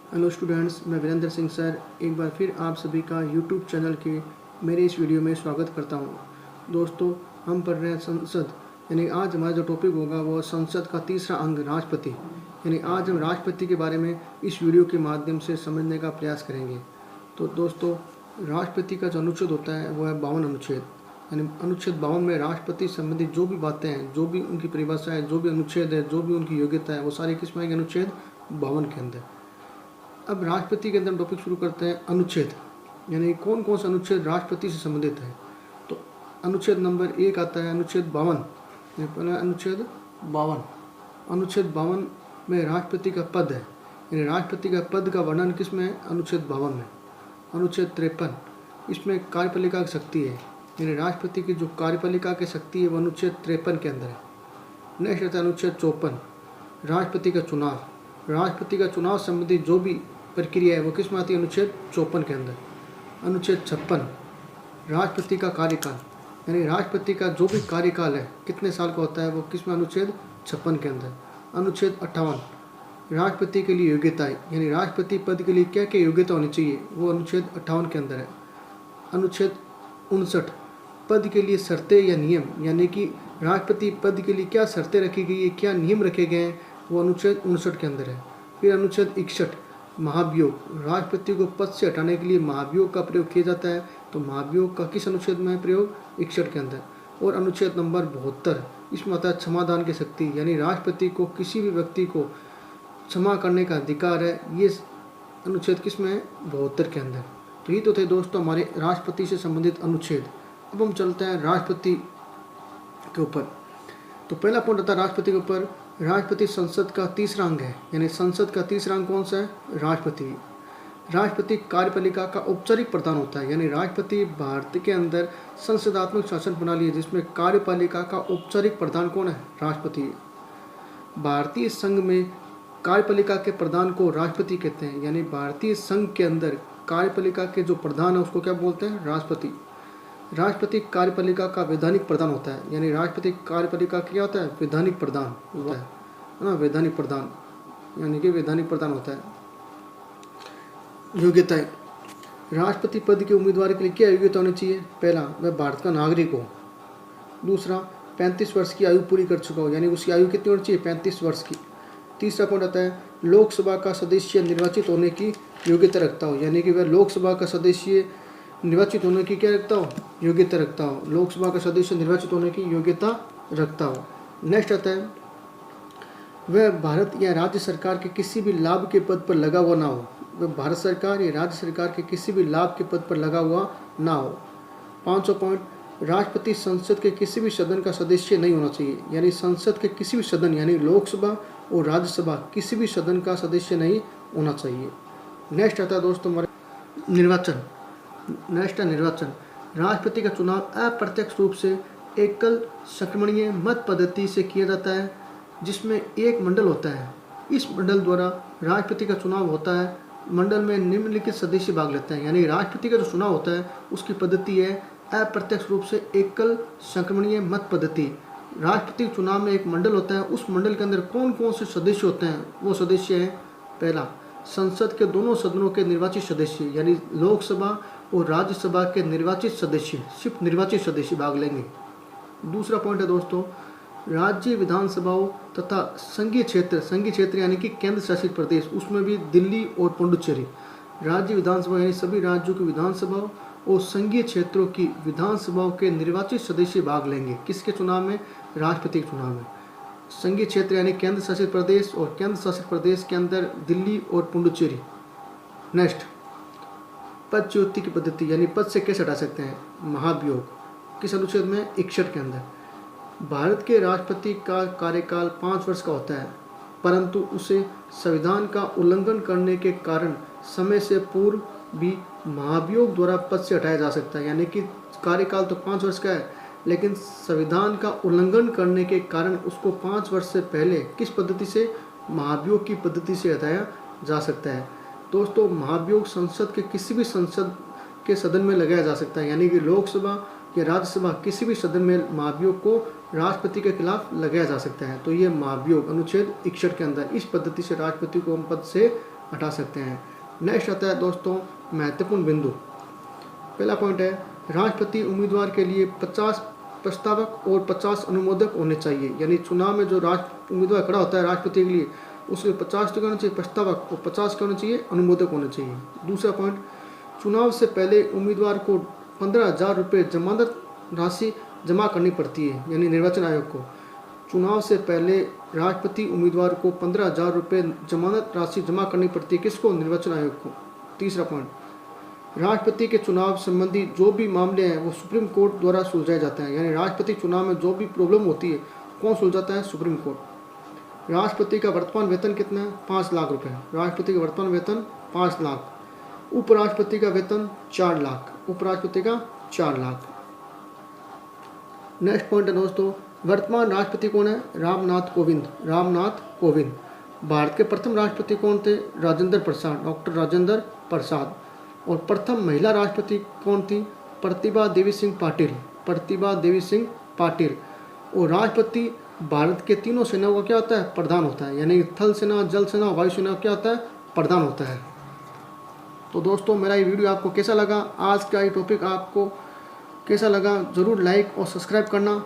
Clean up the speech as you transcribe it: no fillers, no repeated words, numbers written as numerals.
Hello students, मैं Virendra Singh sir एक बार फिर आप सभी का यूट्यूब चैनल के मेरे इस वीडियो में स्वागत करता हूं। दोस्तों, हम पढ़ रहे हैं संसद, यानी आज हमारा जो टॉपिक होगा वो संसद का तीसरा अंग राष्ट्रपति। यानी आज हम राष्ट्रपति के बारे में इस वीडियो के माध्यम से समझने का प्रयास करेंगे। तो दोस्तों, राष्ट्रपति का जो अनुच्छेद होता है वो है 52 अनुच्छेद। यानी अनुच्छेद 52 में राष्ट्रपति संबंधित जो भी बातें हैं, जो भी उनकी परिभाषा है, जो भी अनुच्छेद है, जो भी उनकी योग्यता है, वो सारी किस्म के अनुच्छेद 52 के अंदर। अब राष्ट्रपति के अंदर टॉपिक शुरू करते हैं अनुच्छेद, यानी कौन कौन सा अनुच्छेद राष्ट्रपति से संबंधित है। तो अनुच्छेद नंबर 1 आता है अनुच्छेद 52। पहला अनुच्छेद 52। अनुच्छेद 52 में राष्ट्रपति का पद है, यानी राष्ट्रपति का पद का वर्णन किस में है? अनुच्छेद 52 में। अनुच्छेद 53, इसमें कार्यपालिका की शक्ति है, यानी राष्ट्रपति की जो कार्यपालिका की शक्ति है वो अनुच्छेद 53 के अंदर है। नेक्स्ट आता है अनुच्छेद 54, राष्ट्रपति का चुनाव। राष्ट्रपति का चुनाव संबंधी जो भी प्रक्रिया है वो किस में आती है? अनुच्छेद 54 के अंदर। अनुच्छेद 56, राष्ट्रपति का कार्यकाल, यानी राष्ट्रपति का जो भी कार्यकाल है कितने साल का होता है वो किस में? अनुच्छेद 56 के अंदर। अनुच्छेद 58, राष्ट्रपति के लिए योग्यताएं, यानी राष्ट्रपति पद के लिए क्या क्या योग्यता होनी चाहिए, वो अनुच्छेद 58 के अंदर है। अनुच्छेद 59, पद के लिए शर्तें या नियम, यानी कि राष्ट्रपति पद के लिए क्या शर्तें रखी गई है, क्या नियम रखे गए हैं, वो अनुच्छेद 59 के अंदर है। फिर अनुच्छेद 61, महाभियोग, राष्ट्रपति को पद से हटाने के लिए महाभियोग का प्रयोग किया जाता है। तो महाभियोग का किस अनुच्छेद में है प्रयोग? 61 के अंदर। और अनुच्छेद नंबर 72, इसमें आता है क्षमादान की शक्ति, यानी राष्ट्रपति को किसी भी व्यक्ति को क्षमा करने का अधिकार है। ये अनुच्छेद किस में है? 72 के अंदर। तो ये तो थे दोस्तों हमारे राष्ट्रपति से संबंधित अनुच्छेद। अब हम चलते हैं राष्ट्रपति के ऊपर। तो पहला पॉइंट आता है राष्ट्रपति के ऊपर, राष्ट्रपति संसद का तीसरा अंग है, यानी संसद का तीसरा अंग कौन सा है? राष्ट्रपति। राष्ट्रपति कार्यपालिका का औपचारिक प्रधान होता है, यानी राष्ट्रपति भारत के अंदर संसदात्मक शासन प्रणाली है जिसमें कार्यपालिका का औपचारिक प्रधान कौन है? राष्ट्रपति। भारतीय संघ में कार्यपालिका के प्रधान को राष्ट्रपति कहते हैं, यानी भारतीय संघ के अंदर कार्यपालिका के जो प्रधान है उसको क्या बोलते हैं? राष्ट्रपति। राष्ट्रपति कार्यपालिका का वैधानिक प्रधान होता है, यानी राष्ट्रपति कार्यपालिका क्या होता है? वैधानिक प्रधान होता है ना, वैधानिक प्रधान, यानी कि वैधानिक प्रधान होता है। योग्यताएं, राष्ट्रपति पद के उम्मीदवार के लिए क्या योग्यता होनी चाहिए? पहला, वह भारत का नागरिक हो। दूसरा, 35 वर्ष की आयु पूरी कर चुका हो, यानी उसकी आयु कितनी होनी चाहिए? 35 वर्ष की। तीसरा पॉइंट आता है लोकसभा का सदस्य निर्वाचित होने की योग्यता रखता हो, यानी कि वह लोकसभा का सदस्य निर्वाचित होने की क्या रखता हो? योग्यता रखता हो। लोकसभा का सदस्य निर्वाचित होने की योग्यता रखता हो। नेक्स्ट आता है वह भारत या राज्य सरकार के किसी भी लाभ के पद पर लगा हुआ ना हो। वह भारत सरकार या राज्य सरकार के किसी भी लाभ के पद पर लगा हुआ ना हो। 5वां पॉइंट, राष्ट्रपति संसद के किसी भी सदन का सदस्य नहीं होना चाहिए, यानी संसद के किसी भी सदन, यानी लोकसभा और राज्यसभा किसी भी सदन का सदस्य नहीं होना चाहिए। नेक्स्ट आता है दोस्तों हमारे निर्वाचन। नेक्स्ट है निर्वाचन। राष्ट्रपति का चुनाव अप्रत्यक्ष रूप से एकल संक्रमणीय मत पद्धति से किया जाता है, जिसमें एक मंडल होता है। इस मंडल द्वारा राष्ट्रपति का चुनाव होता है। मंडल में निम्नलिखित सदस्य भाग लेते हैं, यानी राष्ट्रपति का जो चुनाव होता है उसकी पद्धति है अप्रत्यक्ष रूप से एकल संक्रमणीय मत पद्धति। राष्ट्रपति के चुनाव में एक मंडल होता है, उस मंडल के अंदर कौन कौन से सदस्य होते हैं? वो सदस्य हैं, पहला, संसद के दोनों सदनों के निर्वाचित सदस्य, यानी लोकसभा और राज्यसभा के निर्वाचित सदस्य, सिर्फ निर्वाचित सदस्य भाग लेंगे। दूसरा पॉइंट है दोस्तों राज्य विधानसभाओं तथा संघीय क्षेत्र यानी कि केंद्र शासित प्रदेश, उसमें भी दिल्ली और पुडुचेरी। राज्य विधानसभा यानी सभी राज्यों की विधानसभाओं और संघीय क्षेत्रों की विधानसभाओं के निर्वाचित सदस्य भाग लेंगे। किसके चुनाव में? राष्ट्रपति के चुनाव में। संघीय क्षेत्र यानी केंद्र शासित प्रदेश, और केंद्र शासित प्रदेश के अंदर दिल्ली और पुडुचेरी। नेक्स्ट, पदच्युति की पद्धति, यानी पद से कैसे हटा सकते हैं? महाभियोग। किस अनुच्छेद में? 61 के अंदर। भारत के राष्ट्रपति का कार्यकाल 5 वर्ष का होता है, परंतु उसे संविधान का उल्लंघन करने के कारण समय से पूर्व भी महाभियोग द्वारा पद से हटाया जा सकता है, यानी कि कार्यकाल तो 5 वर्ष का है, लेकिन संविधान का उल्लंघन करने के कारण उसको 5 वर्ष से पहले किस पद्धति से? महाभियोग की पद्धति से हटाया जा सकता है। दोस्तों, महाभियोग संसद के किसी भी संसद के सदन में लगाया जा सकता है, यानी कि लोकसभा या राज्यसभा किसी भी सदन में महाभियोग को राष्ट्रपति के खिलाफ लगाया जा सकता है। तो ये महाभियोग अनुच्छेद 61 के अंदर इस पद्धति से राष्ट्रपति को हम पद से हटा सकते हैं। नेक्स्ट आता है दोस्तों महत्वपूर्ण बिंदु। पहला पॉइंट है राष्ट्रपति उम्मीदवार के लिए 50 प्रस्तावक और 50 अनुमोदक होने चाहिए। यानी चुनाव में जो राष्ट्र उम्मीदवार खड़ा होता है राष्ट्रपति के लिए, उसके 50 तो होना चाहिए प्रस्तावक और 50 होने चाहिए अनुमोदक होने चाहिए। दूसरा पॉइंट, चुनाव से पहले उम्मीदवार को 15,000 रुपये जमानत राशि जमा करनी पड़ती है। यानी निर्वाचन आयोग को चुनाव से पहले राष्ट्रपति उम्मीदवार को 15,000 रुपये जमानत राशि जमा करनी पड़ती है। किसको? निर्वाचन आयोग को। तीसरा पॉइंट, राष्ट्रपति के चुनाव संबंधी जो भी मामले हैं वो सुप्रीम कोर्ट द्वारा सुलझाए जाते हैं। यानी राष्ट्रपति चुनाव में जो भी प्रॉब्लम होती है कौन सुलझाता है? Supreme court. राष्ट्रपति का वर्तमान वेतन कितना है? 5 लाख रुपये। राष्ट्रपति का वर्तमान वेतन 5 लाख। उपराष्ट्रपति का वेतन 4 लाख। उपराष्ट्रपति का 4 लाख। नेक्स्ट पॉइंट है दोस्तों, वर्तमान राष्ट्रपति कौन है? रामनाथ कोविंद। रामनाथ कोविंद। भारत के प्रथम राष्ट्रपति कौन थे? राजेंद्र प्रसाद, डॉक्टर राजेंद्र प्रसाद। और प्रथम महिला राष्ट्रपति कौन थी? प्रतिभा देवी सिंह पाटिल। प्रतिभा देवी सिंह पाटिल। और राष्ट्रपति भारत के तीनों सेनाओं का क्या होता है? प्रधान होता है। यानी थल सेना, जल सेना, वायु सेना क्या होता है? प्रधान होता है। तो दोस्तों मेरा ये वीडियो आपको कैसा लगा? आज का ये टॉपिक आपको कैसा लगा? ज़रूर लाइक और सब्सक्राइब करना।